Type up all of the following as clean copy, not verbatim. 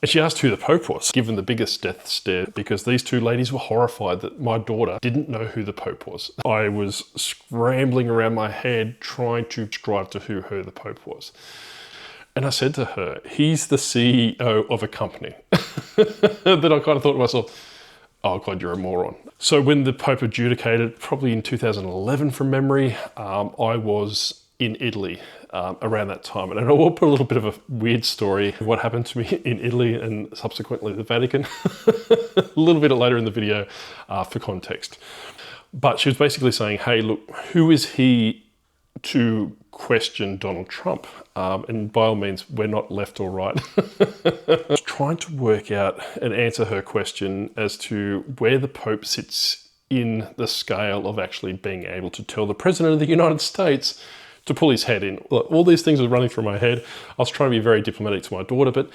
And she asked who the Pope was, given the biggest death stare, because these two ladies were horrified that my daughter didn't know who the Pope was. I was scrambling around my head trying to describe to who the Pope was. And I said to her, he's the CEO of a company. Then I kind of thought to myself, oh God, you're a moron. So when the Pope adjudicated, probably in 2011 from memory, I was in Italy around that time. And I will put a little bit of a weird story of what happened to me in Italy and subsequently the Vatican a little bit later in the video for context. But she was basically saying, hey, look, who is he to question Donald Trump? And by all means, we're not left or right. I was trying to work out and answer her question as to where the Pope sits in the scale of actually being able to tell the President of the United States to pull his head in. Look, all these things were running through my head. I was trying to be very diplomatic to my daughter, but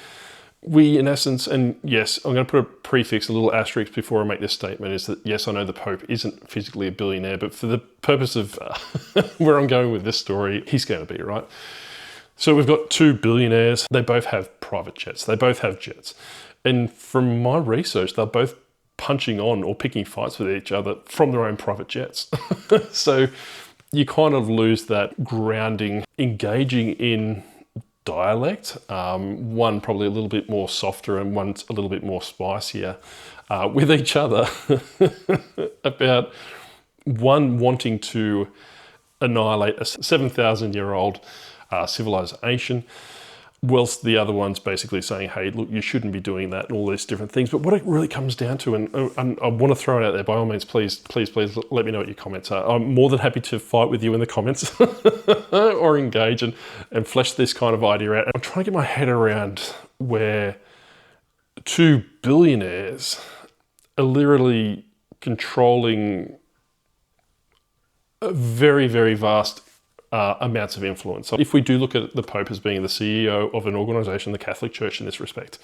we, in essence, and yes, I'm going to put a prefix, a little asterisk before I make this statement, is that yes, I know the Pope isn't physically a billionaire, but for the purpose of where I'm going with this story, he's going to be, right? So we've got two billionaires. They both have private jets. They both have jets. And from my research, they're both punching on or picking fights with each other from their own private jets. So you kind of lose that grounding, engaging in dialect, one probably a little bit more softer and one's a little bit more spicier with each other about one wanting to annihilate a 7,000-year-old civilization, whilst the other one's basically saying, hey, look, you shouldn't be doing that and all these different things. But what it really comes down to, and I want to throw it out there, by all means, please let me know what your comments are. I'm more than happy to fight with you in the comments or engage and flesh this kind of idea out. I'm trying to get my head around where two billionaires are literally controlling a very, very vast amounts of influence. So if we do look at the Pope as being the CEO of an organization, the Catholic Church in this respect,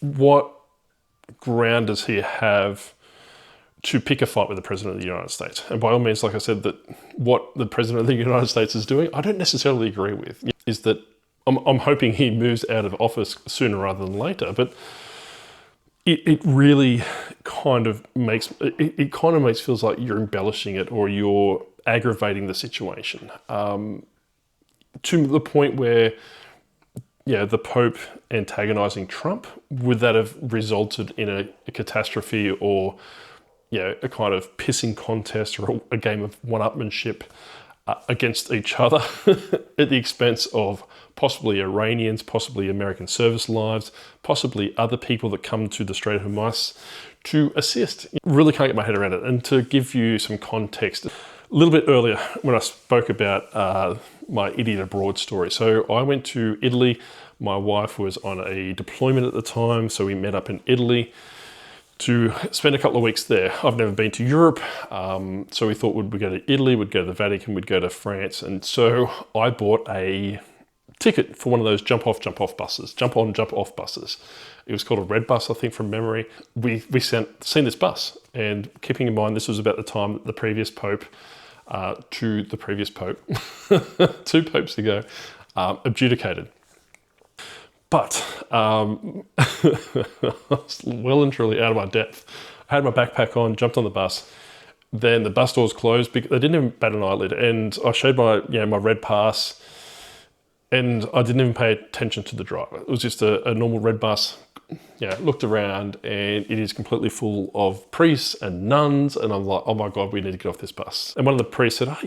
what ground does he have to pick a fight with the President of the United States? And by all means, like I said, that what the President of the United States is doing, I don't necessarily agree with, is that I'm hoping he moves out of office sooner rather than later, but it really kind of makes, feels like you're embellishing it or you're aggravating the situation to the point where, the Pope antagonizing Trump, would that have resulted in a catastrophe or, a kind of pissing contest or a game of one-upmanship against each other at the expense of possibly Iranians, possibly American service lives, possibly other people that come to the Strait of Hormuz to assist? Really can't get my head around it. And to give you some context, a little bit earlier when I spoke about my idiot abroad story. So I went to Italy. My wife was on a deployment at the time, so we met up in Italy to spend a couple of weeks there. I've never been to Europe, so we thought we'd go to Italy, we'd go to the Vatican, we'd go to France. And so I bought a ticket for one of those jump-off buses, jump-on, jump-off buses. It was called a red bus, I think, from memory. We seen this bus, and keeping in mind this was about the time that the previous Pope, two popes ago, adjudicated. But I was well and truly out of my depth. I had my backpack on, jumped on the bus. Then the bus doors closed because they didn't even bat an eyelid. And I showed my red pass, and I didn't even pay attention to the driver. It was just a normal red bus. Looked around, and it is completely full of priests and nuns. And I'm like, oh my God, we need to get off this bus. And one of the priests said, oh,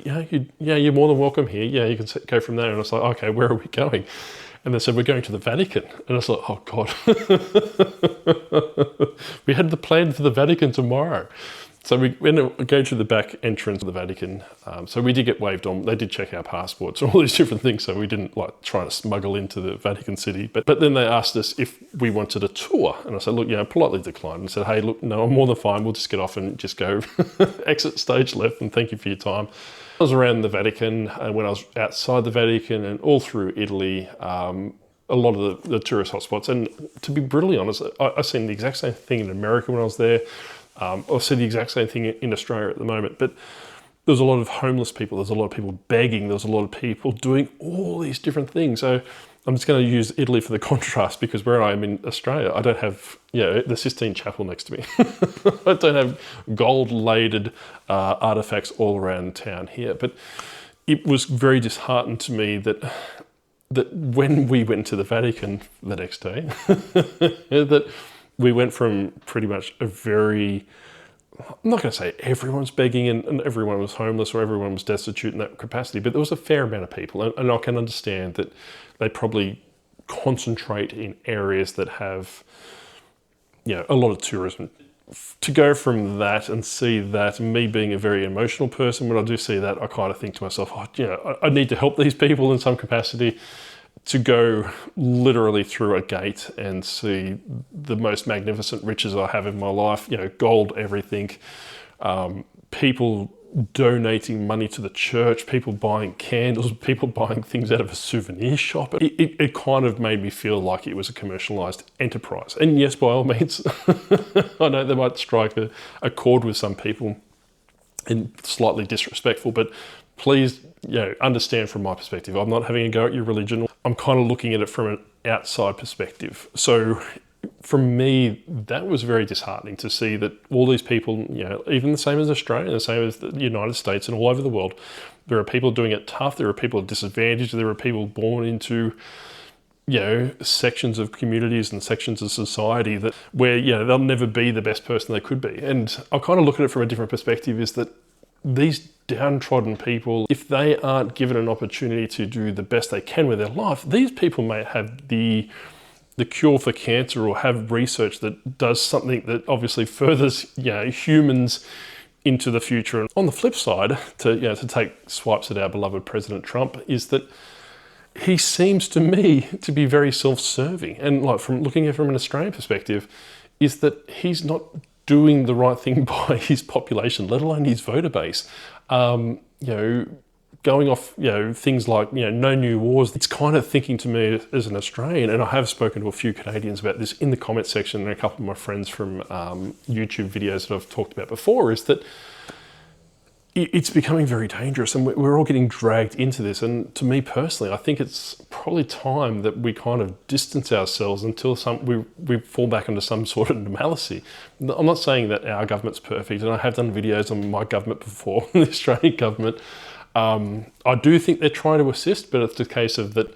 you're more than welcome here. Yeah, you can go from there. And I was like, okay, where are we going? And they said, we're going to the Vatican. And I was like, oh God. We had the plan for the Vatican tomorrow. So we ended up going to the back entrance of the Vatican. So we did get waved on. They did check our passports and all these different things. So we didn't try to smuggle into the Vatican City. But then they asked us if we wanted a tour. And I said, look, politely declined and said, hey, look, no, I'm more than fine. We'll just get off and just go exit stage left. And thank you for your time. I was around the Vatican, and when I was outside the Vatican and all through Italy, a lot of the tourist hotspots. And to be brutally honest, I've seen the exact same thing in America when I was there. I've seen the exact same thing in Australia at the moment. But there's a lot of homeless people. There's a lot of people begging. There's a lot of people doing all these different things. So I'm just going to use Italy for the contrast, because where I am in Australia, I don't have, the Sistine Chapel next to me. I don't have gold-laden artifacts all around town here. But it was very disheartening to me that when we went to the Vatican the next day, that we went from pretty much a very, I'm not going to say everyone's begging and everyone was homeless or everyone was destitute in that capacity, but there was a fair amount of people. And I can understand that they probably concentrate in areas that have, a lot of tourism. To go from that and see that, me being a very emotional person, when I do see that, I kind of think to myself, I need to help these people in some capacity. To go literally through a gate and see the most magnificent riches I have in my life, gold, everything, people donating money to the church, people buying candles, people buying things out of a souvenir shop. It kind of made me feel like it was a commercialized enterprise. And yes, by all means, I know they might strike a chord with some people and slightly disrespectful, but please, understand from my perspective. I'm not having a go at your religion. I'm kind of looking at it from an outside perspective. So for me, that was very disheartening to see that all these people, even the same as Australia, the same as the United States and all over the world, there are people doing it tough. There are people disadvantaged. There are people born into, sections of communities and sections of society where they'll never be the best person they could be. And I kind of look at it from a different perspective, is that these downtrodden people, if they aren't given an opportunity to do the best they can with their life, these people may have the cure for cancer or have research that does something that obviously furthers humans into the future. And on the flip side, to take swipes at our beloved President Trump, is that he seems to me to be very self-serving. And like, from looking at it from an Australian perspective, is that he's not doing the right thing by his population, let alone his voter base. Going off, things like, no new wars. It's kind of thinking to me as an Australian, and I have spoken to a few Canadians about this in the comment section, and a couple of my friends from YouTube videos that I've talked about before, is that it's becoming very dangerous, and we're all getting dragged into this. And to me personally, I think it's probably time that we kind of distance ourselves until we fall back into some sort of normalcy. I'm not saying that our government's perfect, and I have done videos on my government before, the Australian government. I do think they're trying to assist, but it's a case of that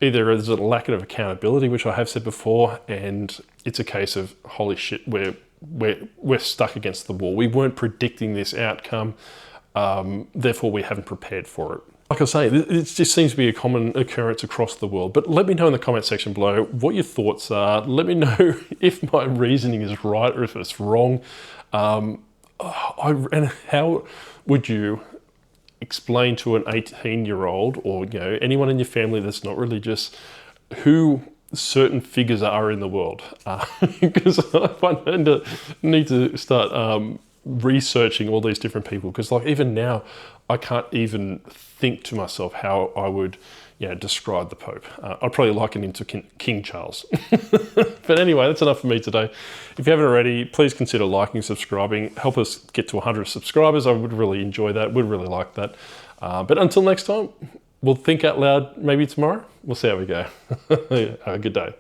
either there's a lack of accountability, which I have said before, and it's a case of, holy shit, we're stuck against the wall. We weren't predicting this outcome. Therefore we haven't prepared for it. Like I say, it just seems to be a common occurrence across the world, but let me know in the comment section below what your thoughts are. Let me know if my reasoning is right or if it's wrong. And how would you explain to an 18-year-old or anyone in your family that's not religious who certain figures are in the world? Because I need to start researching all these different people, because like even now I can't even think to myself how I would describe the Pope. I'd probably liken him to King Charles. But anyway, that's enough for me today. If you haven't already, please consider liking, subscribing, help us get to 100 subscribers. I would really enjoy that, would really like that. But until next time, we'll think out loud maybe tomorrow. We'll see how we go. Have a good day.